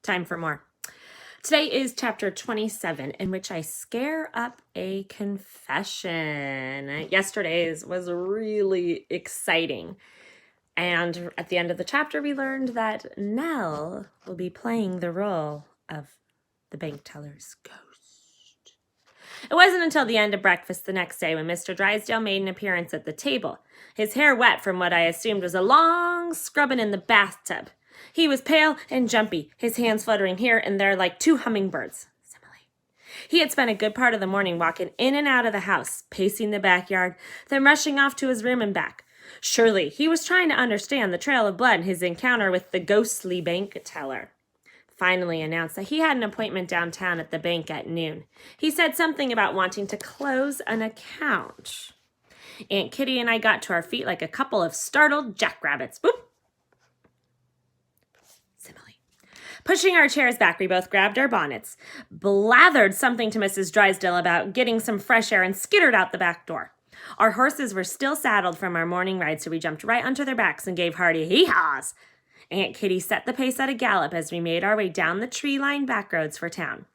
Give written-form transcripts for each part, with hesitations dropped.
Time for more. Today is chapter 27, in which I scare up a confession. Yesterday's was really exciting. And at the end of the chapter, we learned that Nell will be playing the role of the bank teller's ghost. It wasn't until the end of breakfast the next day when Mr. Drysdale made an appearance at the table, his hair wet from what I assumed was a long scrubbing in the bathtub. He was pale and jumpy, his hands fluttering here and there like two hummingbirds. Simile. He had spent a good part of the morning walking in and out of the house, pacing the backyard, then rushing off to his room and back. Surely he was trying to understand the trail of blood in his encounter with the ghostly bank teller. Finally announced that he had an appointment downtown at the bank at noon. He said something about wanting to close an account. Aunt Kitty and I got to our feet like a couple of startled jackrabbits. Boop! Pushing our chairs back, we both grabbed our bonnets, blathered something to Mrs. Drysdale about getting some fresh air, and skittered out the back door. Our horses were still saddled from our morning ride, so we jumped right onto their backs and gave hearty hee-haws. Aunt Kitty set the pace at a gallop as we made our way down the tree-lined back roads for town.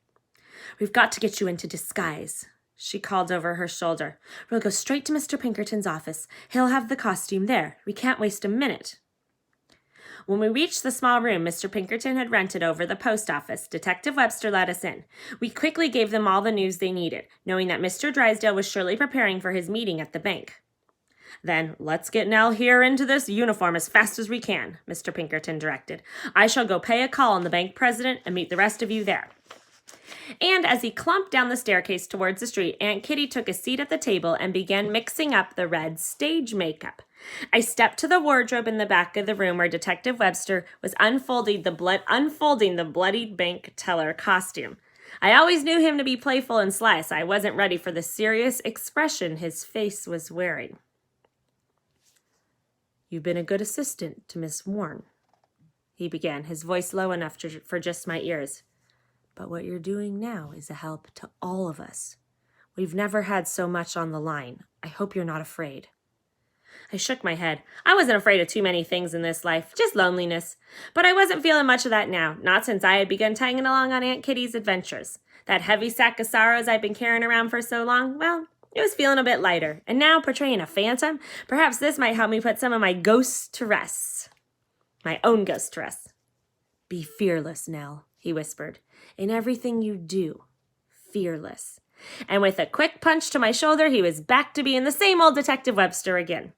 "We've got to get you into disguise," she called over her shoulder. "We'll go straight to Mr. Pinkerton's office. He'll have the costume there. We can't waste a minute." When we reached the small room Mr. Pinkerton had rented over the post office, Detective Webster let us in. We quickly gave them all the news they needed, knowing that Mr. Drysdale was surely preparing for his meeting at the bank. "Then let's get Nell here into this uniform as fast as we can," Mr. Pinkerton directed. "I shall go pay a call on the bank president and meet the rest of you there." And as he clumped down the staircase towards the street, Aunt Kitty took a seat at the table and began mixing up the red stage makeup. I stepped to the wardrobe in the back of the room where Detective Webster was unfolding the bloodied bank teller costume. I always knew him to be playful and sly, so I wasn't ready for the serious expression his face was wearing. "You've been a good assistant to Miss Warren," he began, his voice low enough for just my ears. "But what you're doing now is a help to all of us. We've never had so much on the line. I hope you're not afraid." I shook my head. I wasn't afraid of too many things in this life, just loneliness. But I wasn't feeling much of that now, not since I had begun tagging along on Aunt Kitty's adventures. That heavy sack of sorrows I'd been carrying around for so long, well, it was feeling a bit lighter. And now, portraying a phantom, perhaps this might help me put some of my ghosts to rest. My own ghosts to rest. "Be fearless, Nell," he whispered. "In everything you do, fearless." And with a quick punch to my shoulder, he was back to being the same old Detective Webster again.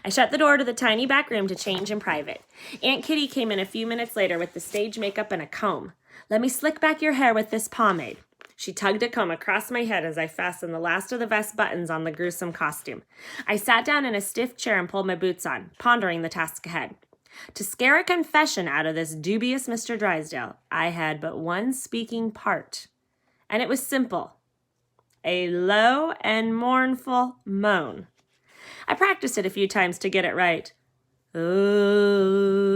I shut the door to the tiny back room to change in private. Aunt Kitty came in a few minutes later with the stage makeup and a comb. "Let me slick back your hair with this pomade." She tugged a comb across my head as I fastened the last of the vest buttons on the gruesome costume. I sat down in a stiff chair and pulled my boots on, pondering the task ahead. To scare a confession out of this dubious Mr. Drysdale, I had but one speaking part. And it was simple. A low and mournful moan. I practiced it a few times to get it right. "Ooh,"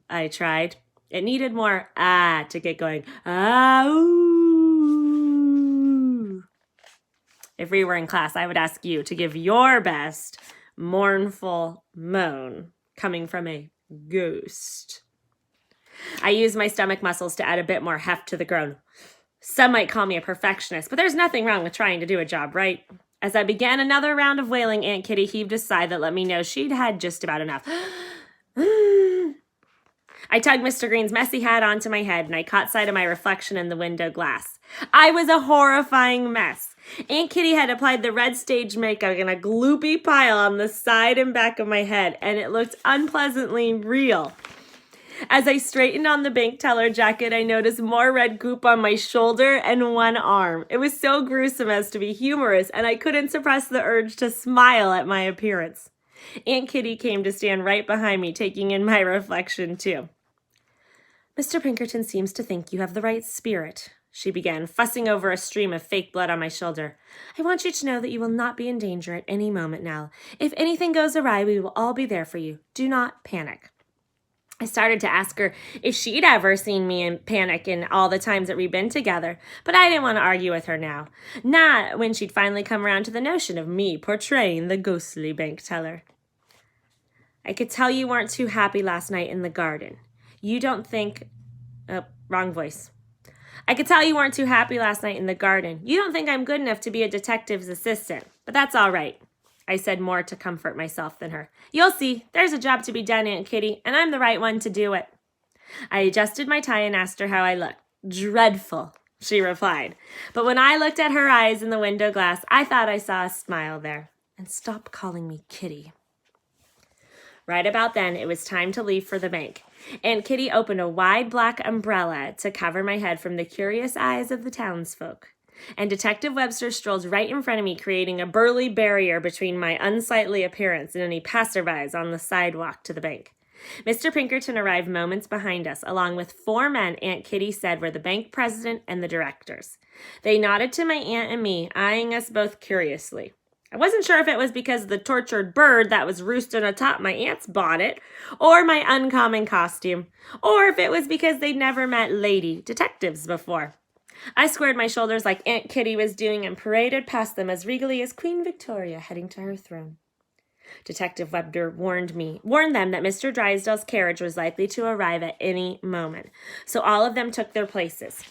I tried. It needed more to get going. Ooh. If we were in class, I would ask you to give your best mournful moan coming from a ghost. I used my stomach muscles to add a bit more heft to the groan. Some might call me a perfectionist, but there's nothing wrong with trying to do a job right. As I began another round of wailing, Aunt Kitty heaved a sigh that let me know she'd had just about enough. I tugged Mr. Green's messy hat onto my head, and I caught sight of my reflection in the window glass. I was a horrifying mess. Aunt Kitty had applied the red stage makeup in a gloopy pile on the side and back of my head, and it looked unpleasantly real. As I straightened on the bank teller jacket, I noticed more red goop on my shoulder and one arm. It was so gruesome as to be humorous, and I couldn't suppress the urge to smile at my appearance. Aunt Kitty came to stand right behind me, taking in my reflection, too. "Mr. Pinkerton seems to think you have the right spirit," she began, fussing over a stream of fake blood on my shoulder. "I want you to know that you will not be in danger at any moment now. If anything goes awry, we will all be there for you. Do not panic." I started to ask her if she'd ever seen me in panic in all the times that we'd been together, but I didn't want to argue with her now. Not when she'd finally come around to the notion of me portraying the ghostly bank teller. "I could tell you weren't too happy last night in the garden. You don't think..." Oh, Wrong voice. I could tell you weren't too happy last night in the garden. You don't think I'm good enough to be a detective's assistant, but that's all right. I said more to comfort myself than her. You'll see. There's a job to be done, Aunt Kitty, and I'm the right one to do it. I adjusted my tie and asked her how I looked. Dreadful, she replied. But when I looked at her eyes in the window glass, I thought I saw a smile there. And stop calling me Kitty. Right about then, it was time to leave for the bank. Aunt Kitty opened a wide black umbrella to cover my head from the curious eyes of the townsfolk. And Detective Webster strolled right in front of me, creating a burly barrier between my unsightly appearance and any passerbys on the sidewalk to the bank. Mr. Pinkerton arrived moments behind us, along with 4 men Aunt Kitty said were the bank president and the directors. They nodded to my aunt and me, eyeing us both curiously. I wasn't sure if it was because of the tortured bird that was roosting atop my aunt's bonnet, or my uncommon costume, or if it was because they'd never met lady detectives before. I squared my shoulders like Aunt Kitty was doing and paraded past them as regally as Queen Victoria heading to her throne. Detective Webster warned them that Mr. Drysdale's carriage was likely to arrive at any moment, so all of them took their places.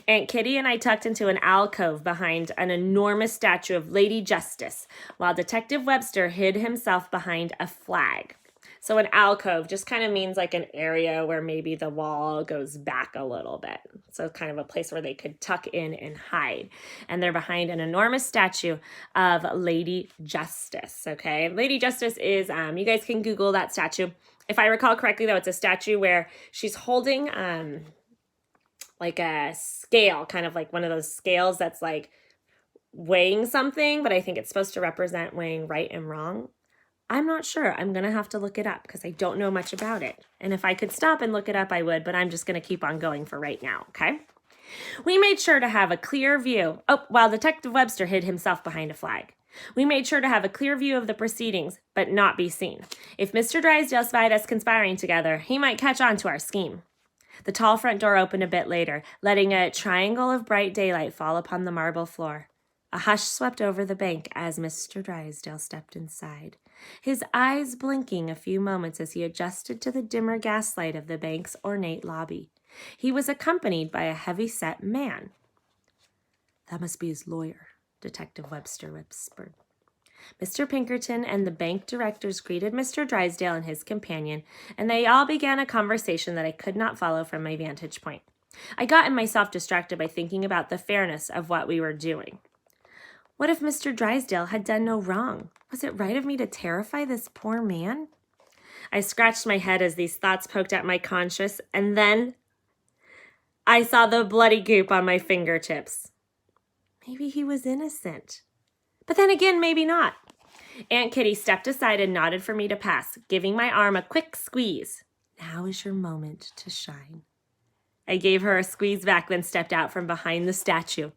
Aunt Kitty and I tucked into an alcove behind an enormous statue of Lady Justice, while Detective Webster hid himself behind a flag. So an alcove just kind of means like an area where maybe the wall goes back a little bit. So kind of a place where they could tuck in and hide. And they're behind an enormous statue of Lady Justice, okay? Lady Justice is, you guys can Google that statue. If I recall correctly, though, it's a statue where she's holding like a scale, kind of like one of those scales that's like weighing something, but I think it's supposed to represent weighing right and wrong. I'm not sure. I'm going to have to look it up because I don't know much about it. And if I could stop and look it up, I would, but I'm just going to keep on going for right now, okay? We made sure to have a clear view. While Detective Webster hid himself behind a flag. We made sure to have a clear view of the proceedings, but not be seen. If Mr. Drysdale spied us conspiring together, he might catch on to our scheme. The tall front door opened a bit later, letting a triangle of bright daylight fall upon the marble floor. A hush swept over the bank as Mr. Drysdale stepped inside, his eyes blinking a few moments as he adjusted to the dimmer gaslight of the bank's ornate lobby. He was accompanied by a heavy-set man. That must be his lawyer, Detective Webster whispered. Mr. Pinkerton and the bank directors greeted Mr. Drysdale and his companion, and they all began a conversation that I could not follow from my vantage point. I got myself distracted by thinking about the fairness of what we were doing. What if Mr. Drysdale had done no wrong? Was it right of me to terrify this poor man? I scratched my head as these thoughts poked at my conscience, and then I saw the bloody goop on my fingertips. Maybe he was innocent. But then again, maybe not. Aunt Kitty stepped aside and nodded for me to pass, giving my arm a quick squeeze. Now is your moment to shine. I gave her a squeeze back, then stepped out from behind the statue.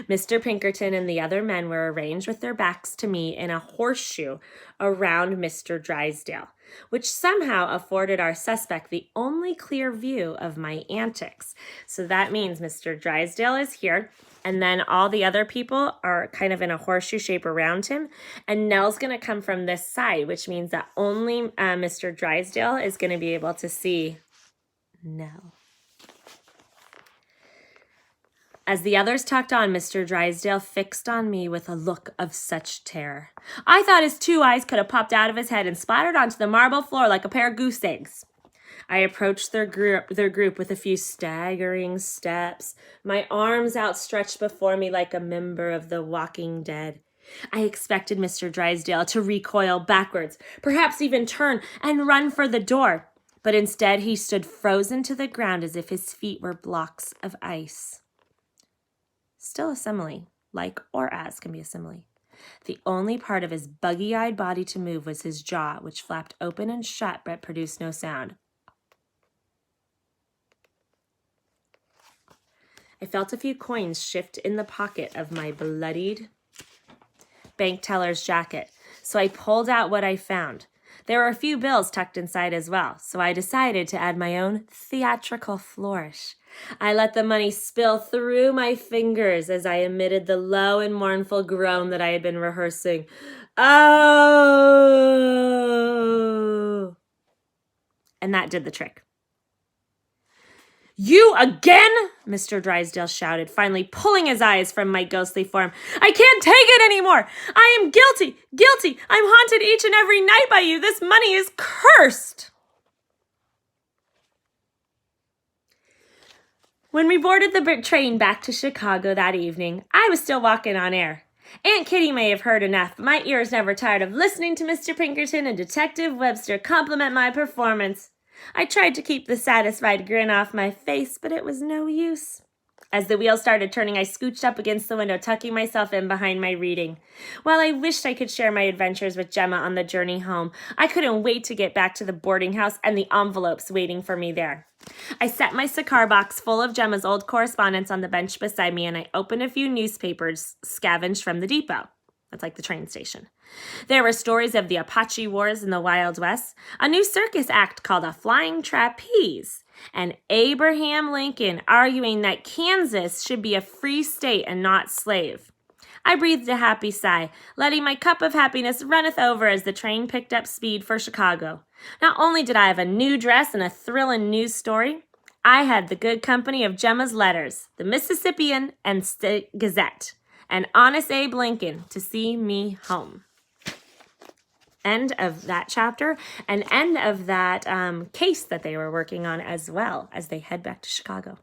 Mr. Pinkerton and the other men were arranged with their backs to me in a horseshoe around Mr. Drysdale, which somehow afforded our suspect the only clear view of my antics. So that means Mr. Drysdale is here, and then all the other people are kind of in a horseshoe shape around him, and Nell's going to come from this side, which means that only Mr. Drysdale is going to be able to see Nell. As the others talked on, Mr. Drysdale fixed on me with a look of such terror. I thought his 2 eyes could have popped out of his head and splattered onto the marble floor like a pair of goose eggs. I approached their group with a few staggering steps, my arms outstretched before me like a member of the Walking Dead. I expected Mr. Drysdale to recoil backwards, perhaps even turn and run for the door, but instead he stood frozen to the ground as if his feet were blocks of ice. Still a simile, like or as can be a simile. The only part of his buggy-eyed body to move was his jaw, which flapped open and shut but produced no sound. I felt a few coins shift in the pocket of my bloodied bank teller's jacket, so I pulled out what I found. There were a few bills tucked inside as well, so I decided to add my own theatrical flourish. I let the money spill through my fingers as I emitted the low and mournful groan that I had been rehearsing. Oh! And that did the trick. You again? Mr. Drysdale shouted, finally pulling his eyes from my ghostly form. I can't take it anymore. I am guilty, guilty. I'm haunted each and every night by you. This money is cursed. When we boarded the train back to Chicago that evening, I was still walking on air. Aunt Kitty may have heard enough, but my ears never tired of listening to Mr. Pinkerton and Detective Webster compliment my performance. I tried to keep the satisfied grin off my face, but it was no use. As the wheel started turning, I scooched up against the window, tucking myself in behind my reading. While I wished I could share my adventures with Gemma on the journey home, I couldn't wait to get back to the boarding house and the envelopes waiting for me there. I set my cigar box full of Gemma's old correspondence on the bench beside me, and I opened a few newspapers scavenged from the depot. That's like the train station. There were stories of the Apache Wars in the Wild West, a new circus act called a Flying Trapeze, and Abraham Lincoln arguing that Kansas should be a free state and not slave. I breathed a happy sigh, letting my cup of happiness runneth over as the train picked up speed for Chicago. Not only did I have a new dress and a thrilling news story, I had the good company of Gemma's letters, the Mississippian and State Gazette, and Honest Abe Lincoln to see me home. End of that chapter, and end of that case that they were working on as well as they head back to Chicago.